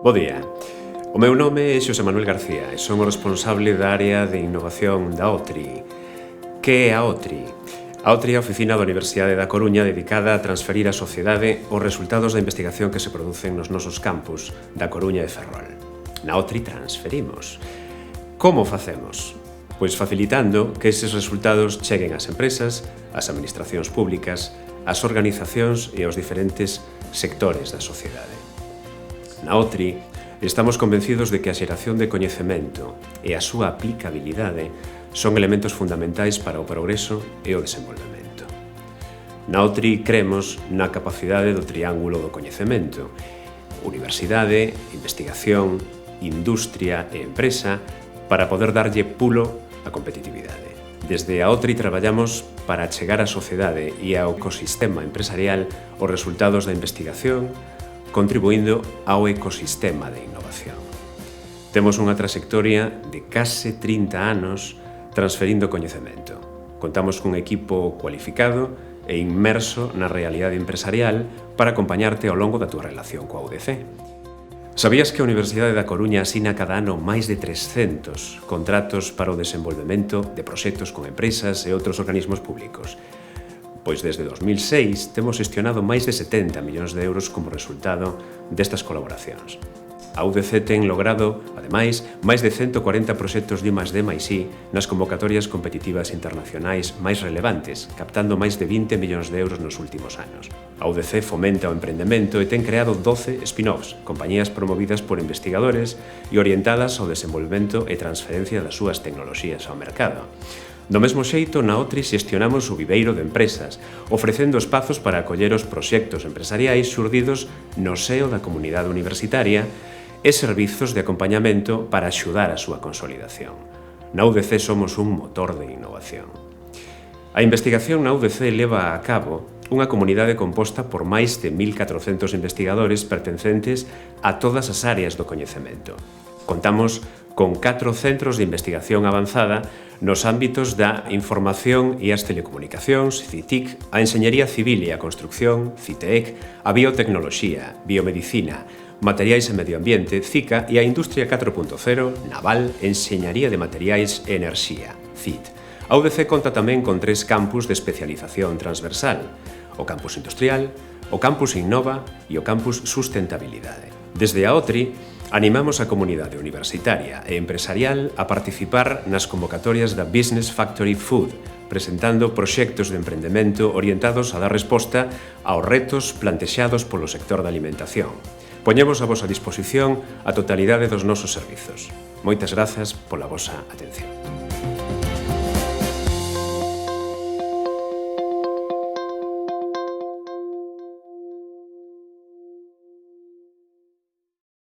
Bo día. O meu nome é Xosé Manuel García e son o responsable da área de innovación da OTRI. Que é a OTRI? A OTRI é a oficina da Universidade da Coruña dedicada a transferir á sociedade os resultados da investigación que se producen nos nosos campus da Coruña e Ferrol. Na OTRI transferimos. Como facemos? Pois facilitando que eses resultados cheguen ás empresas, ás administracións públicas, ás organizacións e aos diferentes sectores da sociedade. Na OTRI, estamos convencidos de que a xeración de coñecemento e a súa aplicabilidade son elementos fundamentais para o progreso e o desenvolvemento. Na OTRI cremos na capacidade do triángulo do coñecemento: universidade, investigación, industria e empresa, para poder darlle pulo á competitividade. Desde a OTRI traballamos para achegar á sociedade e ao ecosistema empresarial os resultados da investigación, contribuindo ao ecosistema de innovación. Temos unha trayectoria de case 30 anos transferindo coñecemento. Contamos cun equipo cualificado e inmerso na realidade empresarial para acompañarte ao longo da túa relación coa UDC. Sabías que a Universidade da Coruña asina cada ano máis de 300 contratos para o desenvolvemento de proxectos con empresas e outros organismos públicos? Pois desde 2006 temos xestionado máis de 70 millóns de euros como resultado destas colaboracións. A UDC ten logrado, ademais, máis de 140 proxectos de I+D+I nas convocatorias competitivas internacionais máis relevantes, captando máis de 20 millóns de euros nos últimos anos. A UDC fomenta o emprendemento e ten creado 12 spin-offs, compañías promovidas por investigadores e orientadas ao desenvolvemento e transferencia das súas tecnoloxías ao mercado. Do mesmo xeito, na OTRI xestionamos o viveiro de empresas, ofrecendo espazos para acoller os proxectos empresariais xurdidos no seo da comunidade universitaria e servizos de acompañamento para axudar a súa consolidación. Na UDC somos un motor de innovación. A investigación na UDC leva a cabo unha comunidade composta por máis de 1.400 investigadores pertencentes a todas as áreas do coñecemento. Contamos con 4 centros de investigación avanzada nos ámbitos da información e as telecomunicacións, CITIC, a enxeñería civil e a construcción, CITEEC, a biotecnoloxía, biomedicina, materiais e medio ambiente, CICA, e a industria 4.0, naval, enxeñaría de materiais e enerxía, CIT. A UDC conta tamén con 3 campus de especialización transversal: o campus industrial, o campus Innova e o campus Sustentabilidade. Desde a OTRI, animamos a comunidade universitaria e empresarial a participar nas convocatorias da Business Factory Food, presentando proxectos de emprendemento orientados a dar resposta aos retos plantexados polo sector da alimentación. Poñemos a vosa disposición a totalidade dos nosos servizos. Moitas grazas pola vosa atención.